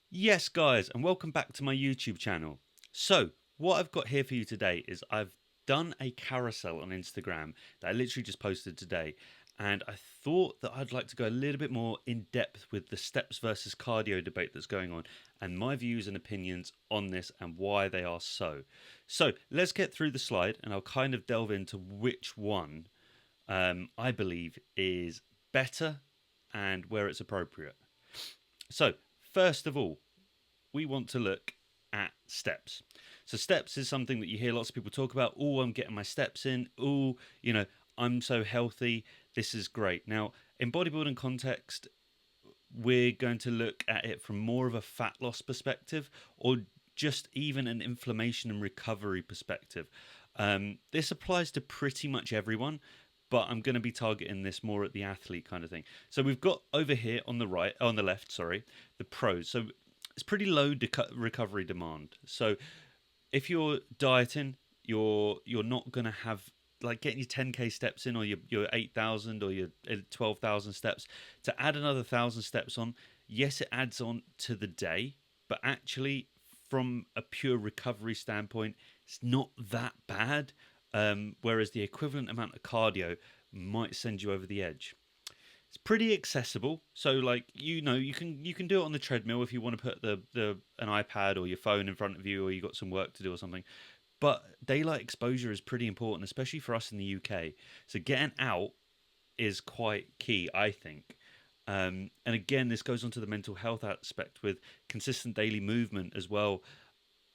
Yes, guys, and welcome back to my YouTube channel. So, what I've got here for you today is I've done a carousel on Instagram that I literally just posted today, and I thought that I'd like to go a little bit more in depth with the steps versus cardio debate that's going on, and my views and opinions on this and why they are so. So, let's get through the slide, and I'll kind of delve into which one I believe is better and where it's appropriate. So, first of all, we want to look at steps. So steps is something that you hear lots of people talk about. Oh, I'm getting my steps in. Oh, I'm so healthy. This is great. Now, in bodybuilding context, we're going to look at it from more of a fat loss perspective or just even an inflammation and recovery perspective. This applies to pretty much everyone, but I'm going to be targeting this more at the athlete kind of thing. So we've got over here on the right, on the left, sorry, the pros. So it's pretty low recovery demand. So if you're dieting, you're not going to have like getting your 10k steps in or your 8,000 or your 12,000 steps to add another 1,000 steps on. Yes, it adds on to the day, but actually from a pure recovery standpoint, it's not that bad. Whereas the equivalent amount of cardio might send you over the edge. It's pretty accessible, so like you can do it on the treadmill if you want to put the an iPad or your phone in front of you, or you got some work to do or something. But daylight exposure is pretty important, especially for us in the UK. So getting out is quite key, I think. And again, this goes on to the mental health aspect with consistent daily movement as well.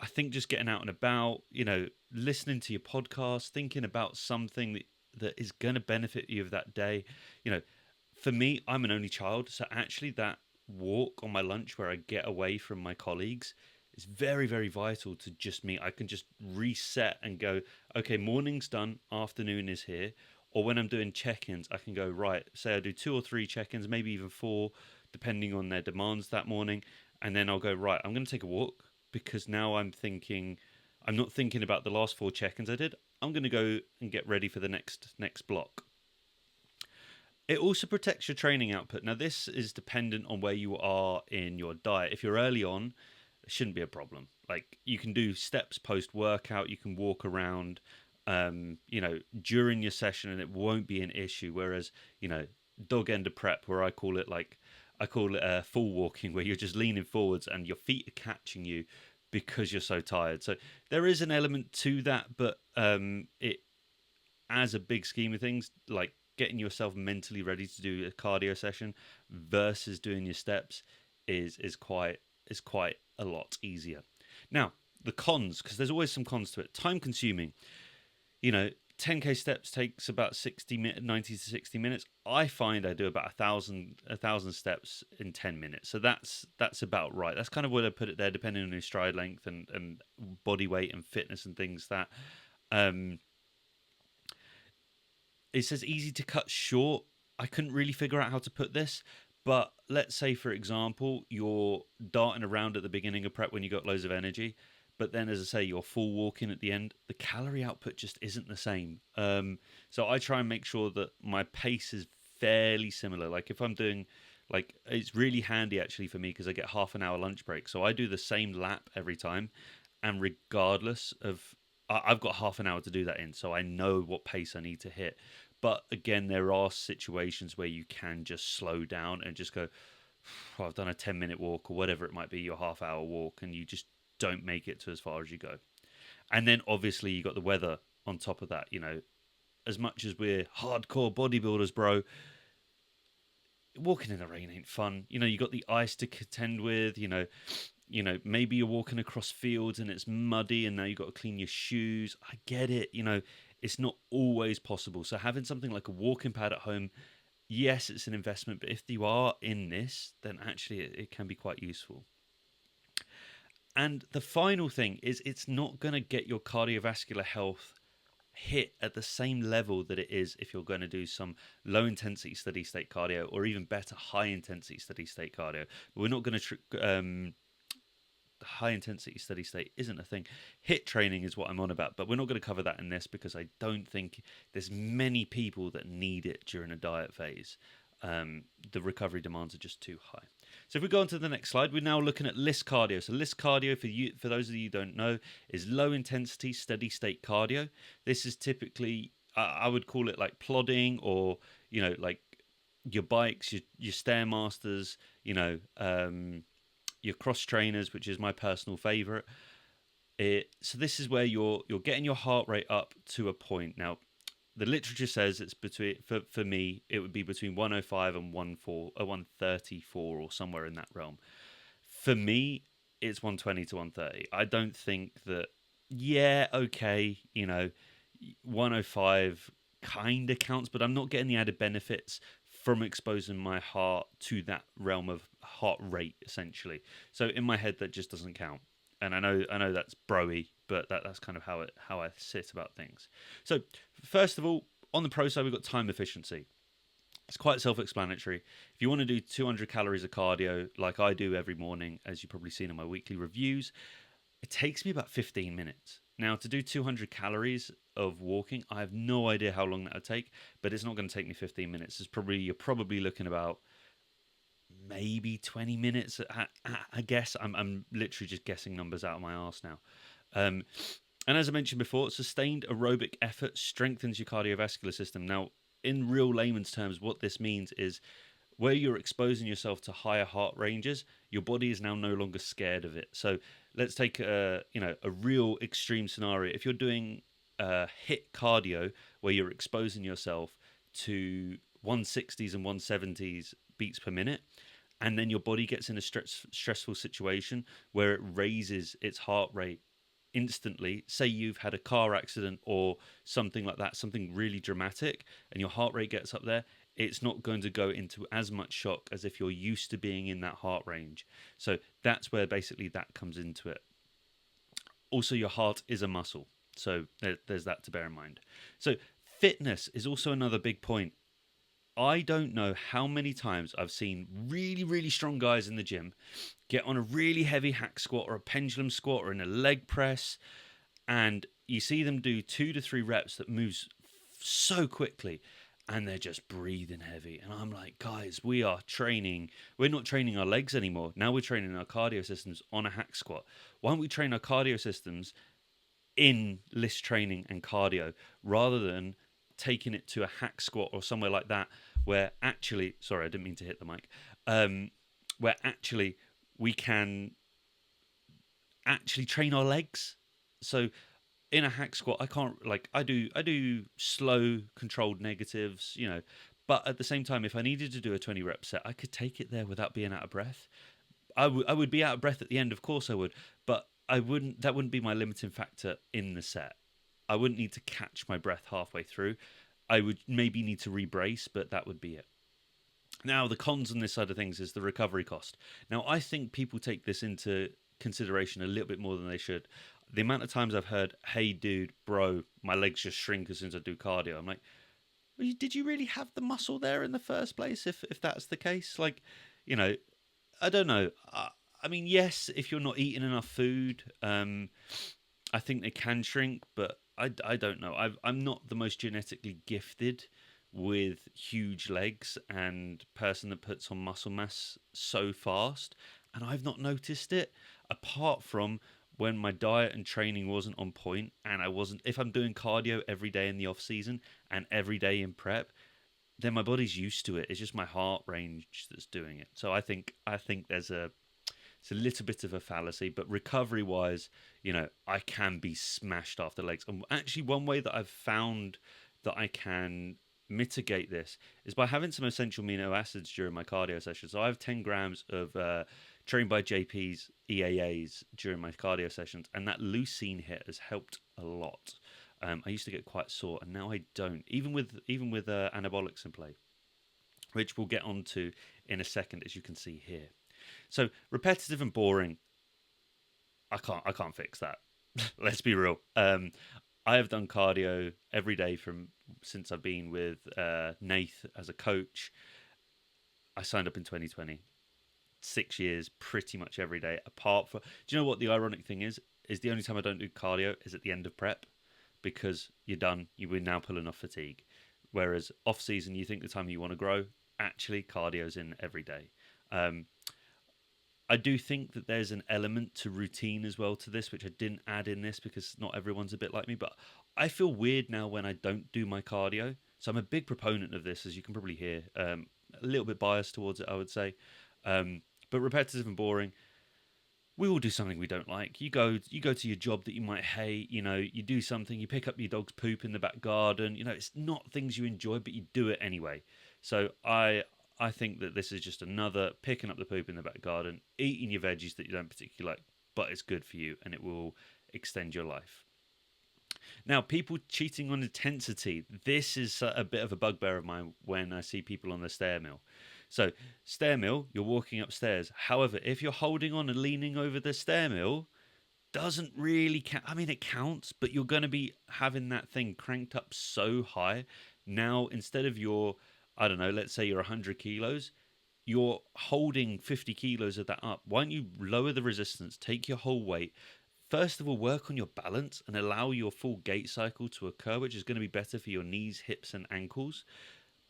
I think just getting out and about, listening to your podcast, thinking about something that is going to benefit you of that day. You know, for me, I'm an only child, so actually that walk on my lunch where I get away from my colleagues is very, very vital to just me. I can just reset and go, okay, morning's done, afternoon is here. Or when I'm doing check-ins, I can go, right, say I do 2 or 3 check-ins, maybe even 4, depending on their demands that morning. And then I'll go, right, I'm going to take a walk because now I'm not thinking about the last 4 check-ins I did. I'm going to go and get ready for the next block. It also protects your training output. Now, this is dependent on where you are in your diet. If you're early on, it shouldn't be a problem. Like you can do steps post workout, you can walk around, during your session, and it won't be an issue. Whereas, dog end of prep, where I call it full walking, where you're just leaning forwards and your feet are catching you because you're so tired. So there is an element to that, but it as a big scheme of things, like getting yourself mentally ready to do a cardio session versus doing your steps is quite a lot easier. Now, the cons, because there's always some cons to it. Time consuming. 10k steps takes about 90 to 60 minutes. I find I do about a thousand steps in 10 minutes. So that's about right. That's kind of where I put it there, depending on your stride length and body weight and fitness and things that. Um, it says easy to cut short. I couldn't really figure out how to put this, but let's say, for example, you're darting around at the beginning of prep when you got loads of energy, but then, as I say, you're full walking at the end. The calorie output just isn't the same. So I try and make sure that my pace is fairly similar. Like if I'm doing, like it's really handy actually for me because I get half an hour lunch break, so I do the same lap every time, and regardless of I've got half an hour to do that in, so I know what pace I need to hit. But again, there are situations where you can just slow down and just go, oh, I've done a 10-minute walk or whatever it might be, your half-hour walk, and you just don't make it to as far as you go. And then obviously you got the weather on top of that. As much as we're hardcore bodybuilders, bro, walking in the rain ain't fun. You got the ice to contend with. Maybe you're walking across fields and it's muddy, and now you got to clean your shoes. I get it. It's not always possible. So having something like a walking pad at home, yes, it's an investment, but if you are in this, then actually it can be quite useful. And the final thing is it's not going to get your cardiovascular health hit at the same level that it is if you're going to do some low intensity steady state cardio, or even better high intensity steady state cardio. But we're not going to high intensity steady state isn't a thing. HIIT training is what I'm on about, but we're not going to cover that in this because I don't think there's many people that need it during a diet phase. The recovery demands are just too high. So if we go on to the next slide, we're now looking at list cardio. So list cardio, for those of you who don't know, is low intensity, steady state cardio. This is typically, I would call it like plodding, or, like your bikes, your Stairmasters, your cross trainers, which is my personal favorite. So this is where you're getting your heart rate up to a point. Now, the literature says it's between, for me, it would be between 105 and 134, or somewhere in that realm. For me, it's 120 to 130. I don't think that, yeah, okay, 105 kind of counts, but I'm not getting the added benefits from exposing my heart to that realm of heart rate, essentially. So in my head, that just doesn't count. And I know that's broy, but that's kind of how I sit about things. So first of all, on the pro side, we've got time efficiency. It's quite self-explanatory. If you want to do 200 calories of cardio, like I do every morning, as you've probably seen in my weekly reviews, it takes me about 15 minutes. Now, to do 200 calories of walking, I have no idea how long that would take, but it's not going to take me 15 minutes. You're probably looking about maybe 20 minutes. I guess I'm literally just guessing numbers out of my arse now. And as I mentioned before, sustained aerobic effort strengthens your cardiovascular system. Now, in real layman's terms, what this means is where you're exposing yourself to higher heart ranges, your body is now no longer scared of it. So let's take a real extreme scenario. If you're doing HIIT cardio where you're exposing yourself to 160s and 170s beats per minute, and then your body gets in a stressful situation where it raises its heart rate instantly, say you've had a car accident or something like that, something really dramatic, and your heart rate gets up there, it's not going to go into as much shock as if you're used to being in that heart range. So that's where basically that comes into it. Also, your heart is a muscle, so there's that to bear in mind. So fitness is also another big point. I don't know how many times I've seen really, really strong guys in the gym get on a really heavy hack squat or a pendulum squat or in a leg press, and you see them do 2 to 3 reps that moves so quickly, and they're just breathing heavy. And I'm like, guys, we're not training our legs anymore. Now we're training our cardio systems on a hack squat. Why don't we train our cardio systems in list training and cardio rather than taking it to a hack squat or somewhere like that, where actually, sorry, I didn't mean to hit the mic, where actually we can actually train our legs. So in a hack squat, I do slow controlled negatives, but at the same time, if I needed to do a 20 rep set, I could take it there without being out of breath. I would be out of breath at the end, of course I would, but that wouldn't be my limiting factor in the set. I wouldn't need to catch my breath halfway through. I would maybe need to rebrace, but that would be it. Now, the cons on this side of things is the recovery cost. Now, I think people take this into consideration a little bit more than they should. The amount of times I've heard, hey, dude, bro, my legs just shrink as soon as I do cardio. I'm like, well, did you really have the muscle there in the first place, if that's the case? Like, I don't know. I mean, yes, if you're not eating enough food, I think they can shrink, but I don't know. I'm not the most genetically gifted with huge legs and person that puts on muscle mass so fast, and I've not noticed it, apart from when my diet and training wasn't on point, and if I'm doing cardio every day in the off season and every day in prep, then my body's used to it. It's just my heart range that's doing it. So I think it's a little bit of a fallacy, but recovery wise, I can be smashed after legs. And actually, one way that I've found that I can mitigate this is by having some essential amino acids during my cardio session. So I have 10 grams of Trained by JP's EAAs during my cardio sessions, and that leucine hit has helped a lot. I used to get quite sore, and now I don't, even with anabolics in play, which we'll get onto in a second, as you can see here. So repetitive and boring, I can't fix that. Let's be real. I have done cardio every day since I've been with Nath as a coach. I signed up in 2020. 6 years, pretty much every day. Apart from, do you know what the ironic thing is? Is the only time I don't do cardio is at the end of prep, because you're done. You were now pulling off fatigue. Whereas off season, you think the time you want to grow, actually cardio's in every day. I do think that there's an element to routine as well to this, which I didn't add in this because not everyone's a bit like me. But I feel weird now when I don't do my cardio. So I'm a big proponent of this, as you can probably hear. A little bit biased towards it, I would say. But repetitive and boring. We all do something we don't like. You go to your job that you might hate. You do something. You pick up your dog's poop in the back garden. It's not things you enjoy, but you do it anyway. So I think that this is just another picking up the poop in the back garden, eating your veggies that you don't particularly like, but it's good for you and it will extend your life. Now, people cheating on intensity. This is a bit of a bugbear of mine when I see people on the stair mill. So, stair mill, you're walking upstairs. However, if you're holding on and leaning over the stair mill, doesn't really count. I mean, it counts, but you're going to be having that thing cranked up so high. Now, instead of your, I don't know, let's say you're 100 kilos, you're holding 50 kilos of that up. Why don't you lower the resistance, take your whole weight? First of all, work on your balance and allow your full gait cycle to occur, which is going to be better for your knees, hips, and ankles.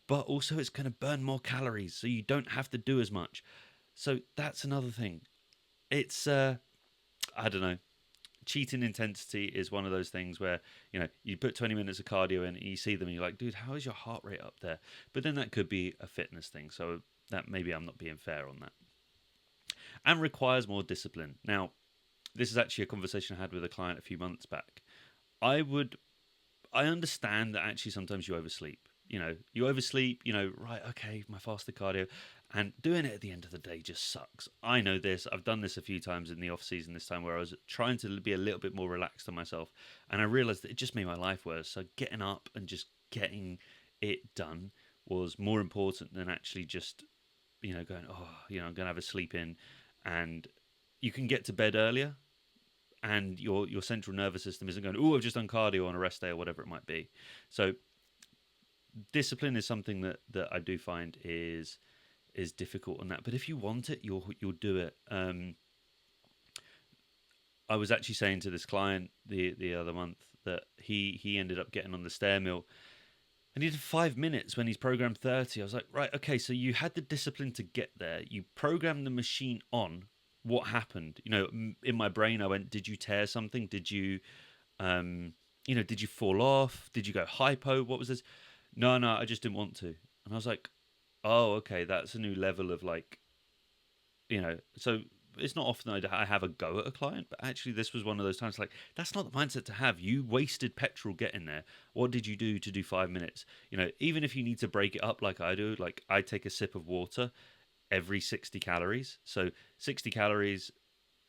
But also, it's going to burn more calories, so you don't have to do as much. So that's another thing. It's, I don't know. Cheating intensity is one of those things where, you put 20 minutes of cardio in and you see them and you're like, dude, how is your heart rate up there? But then that could be a fitness thing. So that maybe I'm not being fair on that. And requires more discipline. Now, this is actually a conversation I had with a client a few months back. I understand that actually sometimes you oversleep. You oversleep, right, okay, my faster cardio, and doing it at the end of the day just sucks. I know this. I've done this a few times in the off season this time where I was trying to be a little bit more relaxed on myself, and I realized that it just made my life worse. So getting up and just getting it done was more important than actually just, going, I'm going to have a sleep in, and you can get to bed earlier, and your central nervous system isn't going, I've just done cardio on a rest day or whatever it might be. So discipline is something that I do find is difficult on that. But if you want it, you'll do it. I was actually saying to this client the other month that he ended up getting on the stair mill, and he did 5 minutes when he's programmed 30. I was like, right, okay, so you had the discipline to get there. You programmed the machine on. What happened? In my brain, I went, did you tear something? Did you, did you fall off? Did you go hypo? What was this? No, I just didn't want to. And I was like, oh, okay, that's a new level of so it's not often I have a go at a client, but actually this was one of those times that's not the mindset to have. You wasted petrol getting there. What did you do to do 5 minutes? Even if you need to break it up like I do, like I take a sip of water every 60 calories. So 60 calories,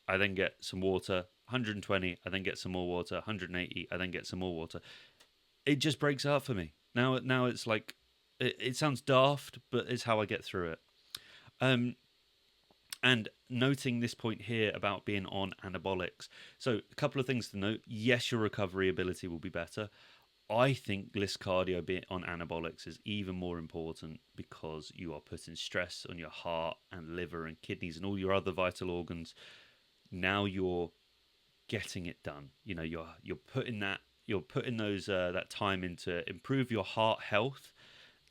I then get some water, 120, I then get some more water, 180, I then get some more water. It just breaks out for me. Now it's like, it sounds daft, but it's how I get through it. And noting this point here about being on anabolics. So a couple of things to note. Yes, your recovery ability will be better. I think less cardio being on anabolics is even more important because you are putting stress on your heart and liver and kidneys and all your other vital organs. Now you're getting it done. You're putting that time in to improve your heart health,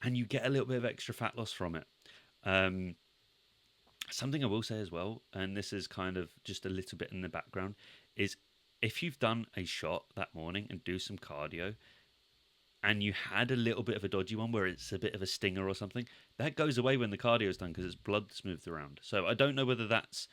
and you get a little bit of extra fat loss from it. Something I will say as well, and this is kind of just a little bit in the background, is if you've done a shot that morning and do some cardio, and you had a little bit of a dodgy one where it's a bit of a stinger or something, that goes away when the cardio is done because it's blood that's moved around. So I don't know whether that's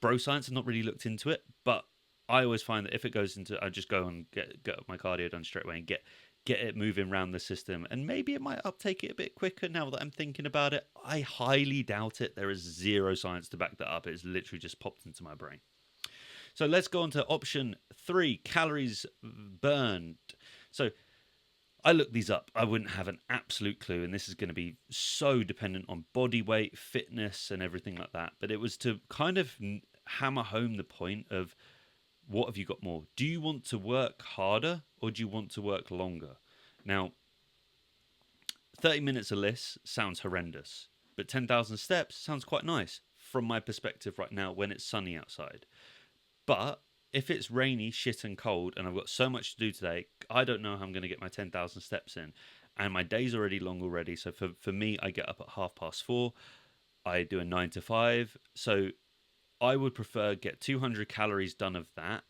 bro science. I've not really looked into it, but I always find that if it goes into, I just go and get my cardio done straight away and get it moving around the system, and maybe it might uptake it a bit quicker now that I'm thinking about it. I highly doubt it. There is zero science to back that up. It's literally just popped into my brain. So let's go on to option 3, calories burned. So I looked these up. I wouldn't have an absolute clue, and this is going to be so dependent on body weight, fitness, and everything like that. But it was to kind of hammer home the point of, what have you got more? Do you want to work harder or do you want to work longer? Now, 30 minutes or less sounds horrendous, but 10,000 steps sounds quite nice from my perspective right now when it's sunny outside. But if it's rainy, shit and cold, and I've got so much to do today, I don't know how I'm going to get my 10,000 steps in. And my day's already long already. So for me, I get up at 4:30. I do a 9 to 5. So I would prefer get 200 calories done of that,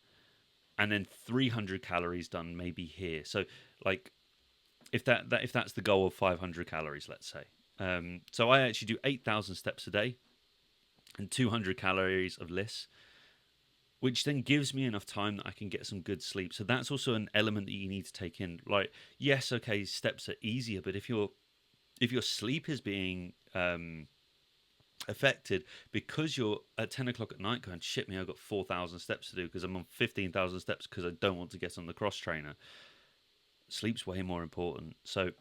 and then 300 calories done maybe here. So like if if that's the goal of 500 calories, let's say. So I actually do 8,000 steps a day and 200 calories of LISS, which then gives me enough time that I can get some good sleep. So that's also an element that you need to take in. Like, yes, okay, steps are easier, but if your sleep is being affected because you're at 10 o'clock at night going, shit me, I've got 4,000 steps to do because I'm on 15,000 steps because I don't want to get on the cross trainer. Sleep's way more important. So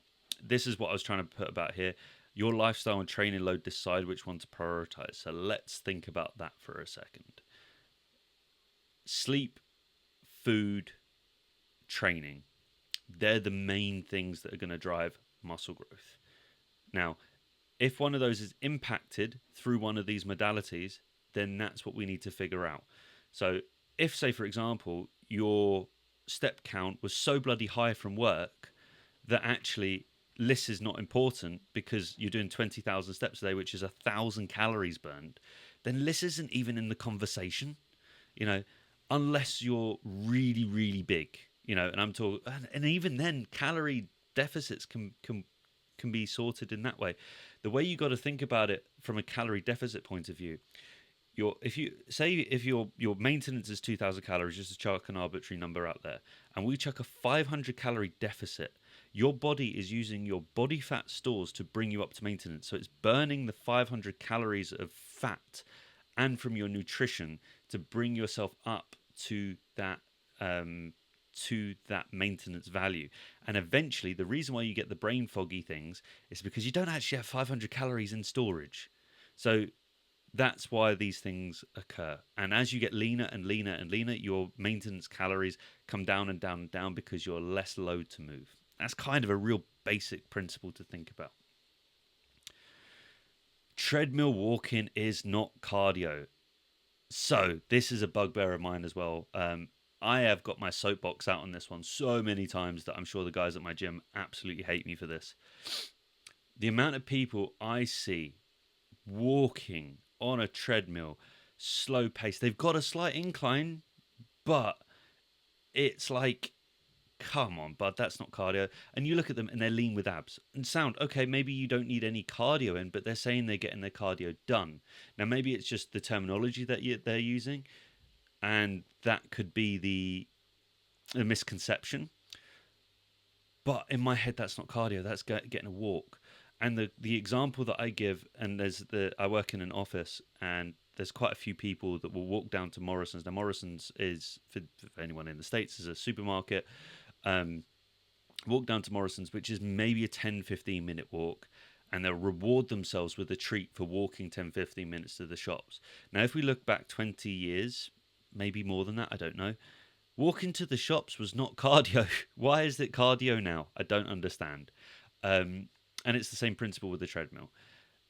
this is what I was trying to put about here. Your lifestyle and training load decide which one to prioritize. So let's think about that for a second. Sleep, food, training. They're the main things that are going to drive muscle growth. Now, if one of those is impacted through one of these modalities, then that's what we need to figure out. So if, say, for example, your step count was so bloody high from work that actually LISS is not important because you're doing 20,000 steps a day, which is 1,000 calories burned, then LISS isn't even in the conversation, unless you're really, really big, and I'm talking, and even then calorie deficits can be sorted in that way. The way you got to think about it from a calorie deficit point of view, if your maintenance is 2,000 calories, just to chuck an arbitrary number out there, and we chuck a 500 calorie deficit, your body is using your body fat stores to bring you up to maintenance. So it's burning the 500 calories of fat and from your nutrition to bring yourself up to that maintenance value. And eventually, the reason why you get the brain foggy things is because you don't actually have 500 calories in storage. So that's why these things occur. And as you get leaner and leaner and leaner, your maintenance calories come down and down and down because you're less load to move. That's kind of a real basic principle to think about. Treadmill walking is not cardio. So this is a bugbear of mine as well. I have got my soapbox out on this one so many times that I'm sure the guys at my gym absolutely hate me for this. The amount of people I see walking on a treadmill, slow pace, they've got a slight incline, but it's like, come on, bud, that's not cardio. And you look at them and they're lean with abs. And sound, okay, maybe you don't need any cardio in, but they're saying they're getting their cardio done. Now, maybe it's just the terminology that they're using, and that could be the misconception. But in my head, that's not cardio. That's getting a walk. And the example that I give, and I work in an office, and there's quite a few people that will walk down to Morrison's. Now, Morrison's is, for anyone in the States, is a supermarket. Walk down to Morrison's, which is maybe a 10-15 minute walk, and they'll reward themselves with a treat for walking 10-15 minutes to the shops. Now, if we look back 20 years, maybe more than that, I don't know, walking to the shops was not cardio. Why is it cardio now? I don't understand. And it's the same principle with the treadmill.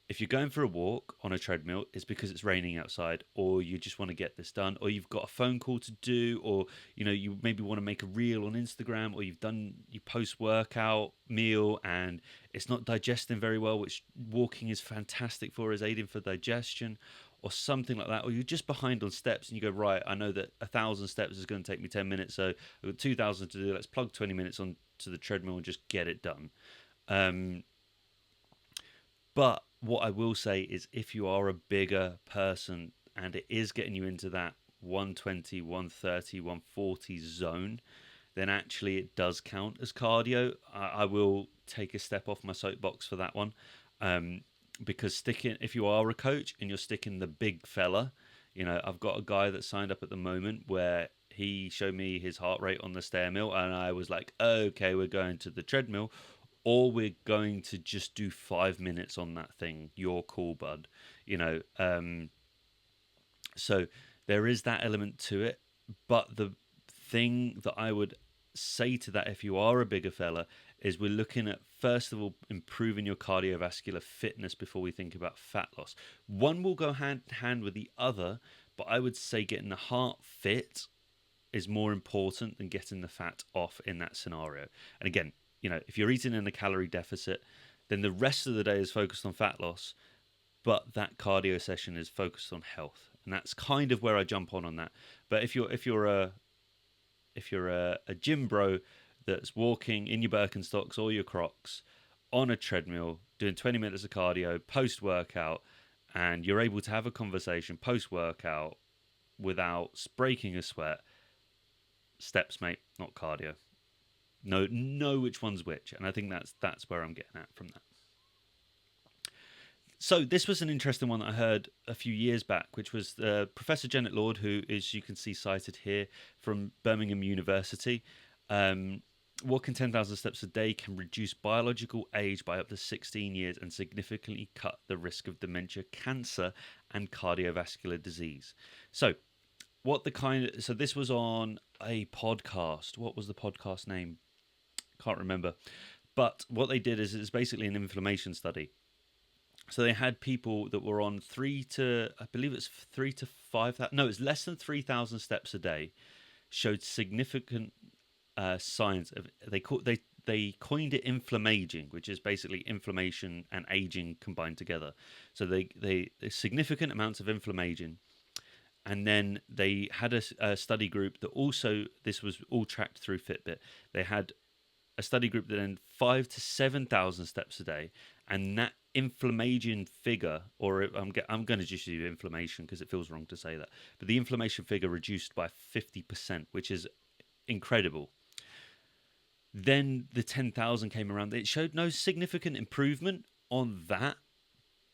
If you're going for a walk on a treadmill, it's because it's raining outside, or you just want to get this done, or you've got a phone call to do, or you maybe want to make a reel on Instagram, or you've done your post-workout meal and it's not digesting very well, which walking is fantastic for, is aiding for digestion, or something like that. Or you're just behind on steps and you go, right, I know that 1,000 steps is going to take me 10 minutes, so I've got 2,000 to do. Let's plug 20 minutes onto the treadmill and just get it done. But what I will say is, if you are a bigger person and it is getting you into that 120, 130, 140 zone, then actually it does count as cardio. I will take a step off my soapbox for that one, because if you are a coach and you're sticking the big fella, I've got a guy that signed up at the moment where he showed me his heart rate on the stair mill, and I was like, okay, we're going to the treadmill, or we're going to just do 5 minutes on that thing. You're cool, bud. So there is that element to it. But the thing that I would say to that, if you are a bigger fella, is we're looking at, first of all, improving your cardiovascular fitness before we think about fat loss. One will go hand in hand with the other, but I would say getting the heart fit is more important than getting the fat off in that scenario. And again, if you're eating in a calorie deficit, then the rest of the day is focused on fat loss, but that cardio session is focused on health. and that's kind of where I jump on that. But if you're a gym bro that's walking in your Birkenstocks or your Crocs on a treadmill, doing 20 minutes of cardio post workout, and you're able to have a conversation post workout without breaking a sweat, steps, mate, not cardio. Know which one's which, and I think that's where I'm getting at from that. So this was an interesting one that I heard a few years back, which was Professor Janet Lord, who is, you can see cited here, from Birmingham University. Walking 10,000 steps a day can reduce biological age by up to 16 years and significantly cut the risk of dementia, cancer, and cardiovascular disease. So so this was on a podcast. What was the podcast name? Can't remember. But what they did is it's basically an inflammation study. So they had people that were on I believe it's 3 to 5. No, it's less than 3,000 steps a day. Showed significant signs of, they coined it inflammaging, which is basically inflammation and aging combined together. So they significant amounts of inflammaging, and then they had a study group that also, this was all tracked through Fitbit. They had a study group that then 5 to 7,000 steps a day, and that inflammation figure, or I'm going to just use inflammation because it feels wrong to say that, but the inflammation figure reduced by 50%, which is incredible. Then the 10,000 came around. It showed no significant improvement on that,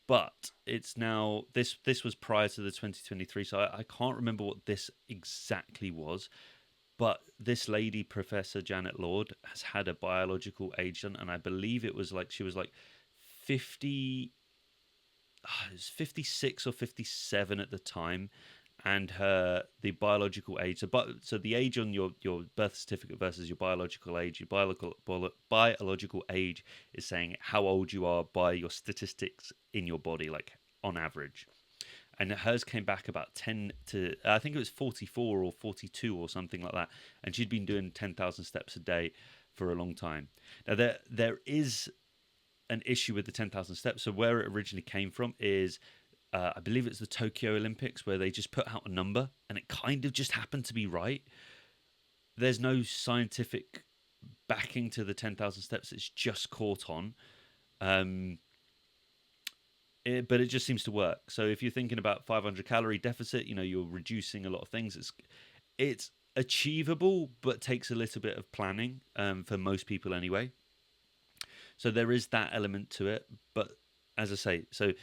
but it's now, this was prior to the 2023, so I can't remember what this exactly was. But this lady, Professor Janet Lord, has had a biological age done, and I believe it was like, she was like 50, it was 56 or 57 at the time, and the biological age. So the age on your birth certificate versus your biological age. Your biological age is saying how old you are by your statistics in your body, like on average. And hers came back about 10 to, I think it was 44 or 42 or something like that. And she'd been doing 10,000 steps a day for a long time. Now, there is an issue with the 10,000 steps. So where it originally came from is, I believe it's the Tokyo Olympics, where they just put out a number and it kind of just happened to be right. There's no scientific backing to the 10,000 steps. It's just caught on. But it just seems to work. So if you're thinking about 500 calorie deficit, you're reducing a lot of things. It's achievable, but takes a little bit of planning, for most people anyway. So there is that element to it. But as I say, so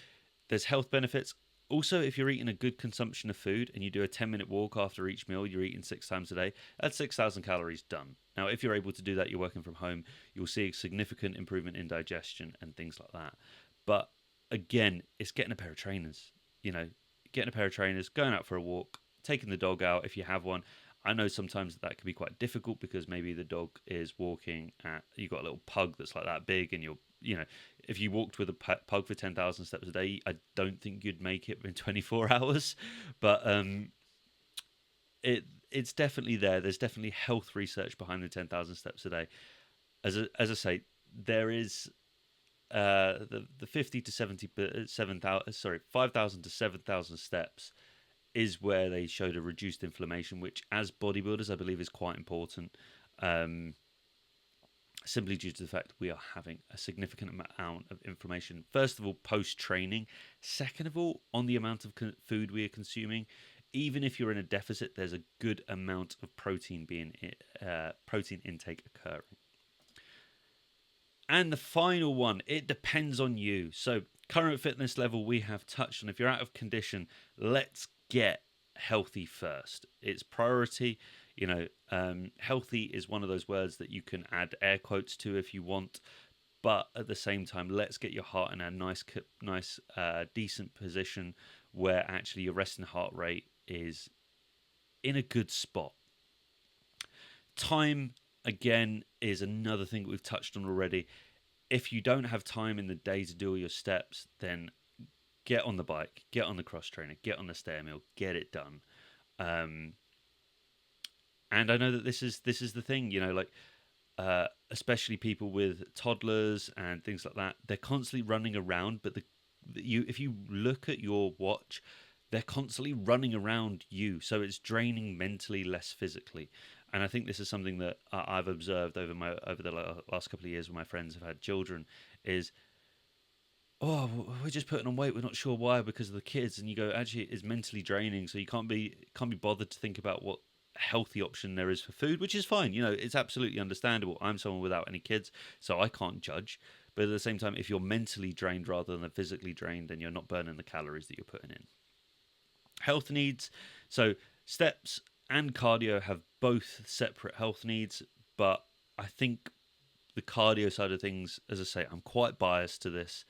there's health benefits. Also, if you're eating a good consumption of food and you do a 10-minute walk after each meal, you're eating 6 times a day, that's 6,000 calories done. Now, if you're able to do that, you're working from home, you'll see a significant improvement in digestion and things like that. But again, it's getting a pair of trainers, going out for a walk, taking the dog out if you have one. I know sometimes that can be quite difficult because maybe the dog is walking you've got a little pug that's like that big, and if you walked with a pug for 10,000 steps a day, I don't think you'd make it in 24 hours. But it's definitely there. There's definitely health research behind the 10,000 steps a day. As I say, there is the 50 to 5,000 to 7,000 steps is where they showed a reduced inflammation, which as bodybuilders I believe is quite important, simply due to the fact we are having a significant amount of inflammation, first of all post training, second of all on the amount of food we are consuming. Even if you're in a deficit, there's a good amount of protein intake occurring. And the final one, it depends on you. So current fitness level we have touched on. If you're out of condition, let's get healthy first. It's priority. Healthy is one of those words that you can add air quotes to if you want. But at the same time, let's get your heart in a nice, decent position where actually your resting heart rate is in a good spot. Time, again, is another thing that we've touched on already. If you don't have time in the day to do all your steps, then get on the bike, get on the cross trainer, get on the stair mill, get it done. And I know that this is the thing, especially people with toddlers and things like that. They're constantly running around, but if you look at your watch, they're constantly running around you, so it's draining mentally, less physically. And I think this is something that I've observed over the last couple of years when my friends have had children. Is, oh, we're just putting on weight, we're not sure why, because of the kids. And you go, actually it's mentally draining, so you can't be bothered to think about what healthy option there is for food, which is fine. It's absolutely understandable. I'm someone without any kids, so I can't judge. But at the same time, if you're mentally drained rather than physically drained, then you're not burning the calories that you're putting in. Health needs. So steps and cardio have both separate health needs, but I think the cardio side of things, as I say, I'm quite biased to this.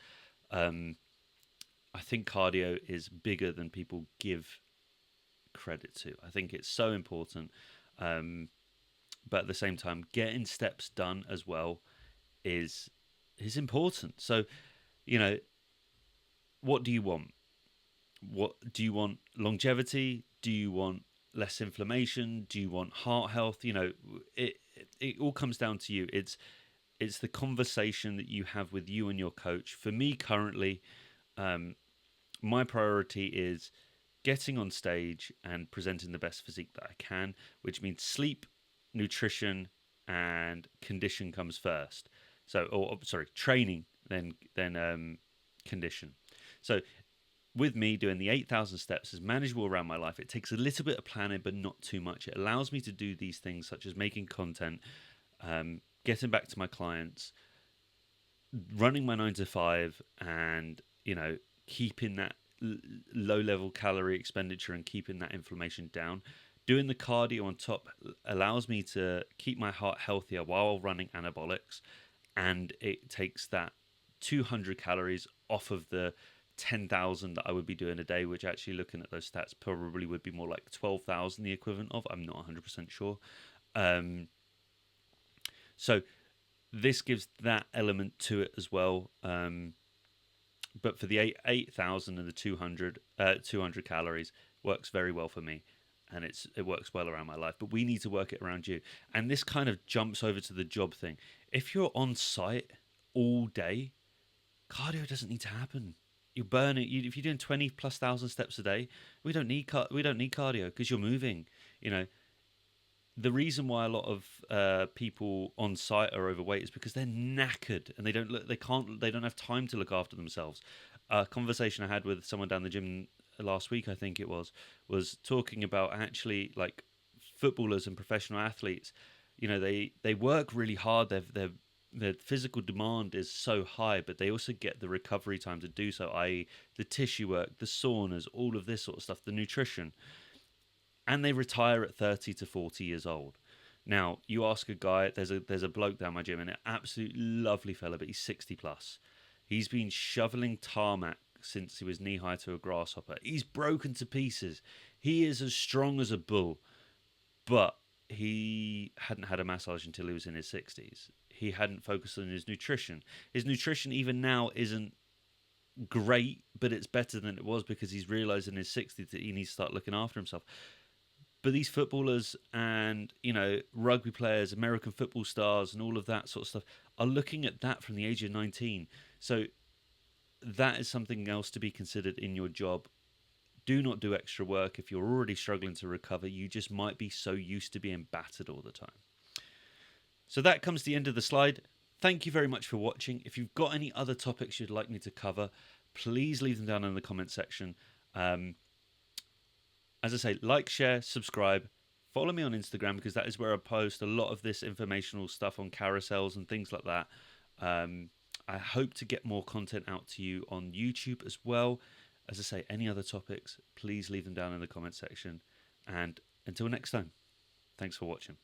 I think cardio is bigger than people give credit to. I think it's so important, but at the same time, getting steps done as well is important. So, what do you want? What do you want? Longevity? Do you want less inflammation? Do you want heart health? It all comes down to you. It's the conversation that you have with you and your coach. For me currently, my priority is getting on stage and presenting the best physique that I can, which means sleep, nutrition, and condition comes first. So, training, then condition. So, with me doing the 8,000 steps is manageable around my life. It takes a little bit of planning, but not too much. It allows me to do these things such as making content, getting back to my clients, running my 9 to 5, and keeping that low level calorie expenditure and keeping that inflammation down. Doing the cardio on top allows me to keep my heart healthier while running anabolics, and it takes that 200 calories off of the 10,000 that I would be doing a day, which actually, looking at those stats, probably would be more like 12,000 the equivalent of. I'm not 100% sure. So this gives that element to it as well. But for the 8,000 and the 200 calories works very well for me, and it works well around my life. But we need to work it around you. And this kind of jumps over to the job thing. If you're on site all day, cardio doesn't need to happen. You burn it. If you're doing 20,000+ steps a day, we don't need cardio because you're moving. The reason why a lot of people on site are overweight is because they're knackered and they don't have time to look after themselves. A conversation I had with someone down the gym last week, I think it was talking about actually like footballers and professional athletes. They work really hard. Their physical demand is so high, but they also get the recovery time to do so, i.e. the tissue work, the saunas, all of this sort of stuff, the nutrition. And they retire at 30 to 40 years old. Now, you ask a guy, there's a bloke down my gym, and an absolute lovely fella, but he's 60 plus. He's been shoveling tarmac since he was knee-high to a grasshopper. He's broken to pieces. He is as strong as a bull, but he hadn't had a massage until he was in his 60s. He hadn't focused on his nutrition. His nutrition even now isn't great, but it's better than it was because he's realised in his 60s that he needs to start looking after himself. But these footballers and, rugby players, American football stars and all of that sort of stuff are looking at that from the age of 19. So that is something else to be considered in your job. Do not do extra work if you're already struggling to recover. You just might be so used to being battered all the time. So that comes to the end of the slide. Thank you very much for watching. If you've got any other topics you'd like me to cover, please leave them down in the comment section. As I say, like, share, subscribe, follow me on Instagram because that is where I post a lot of this informational stuff on carousels and things like that. I hope to get more content out to you on YouTube as well. As I say, any other topics, please leave them down in the comment section. And until next time, thanks for watching.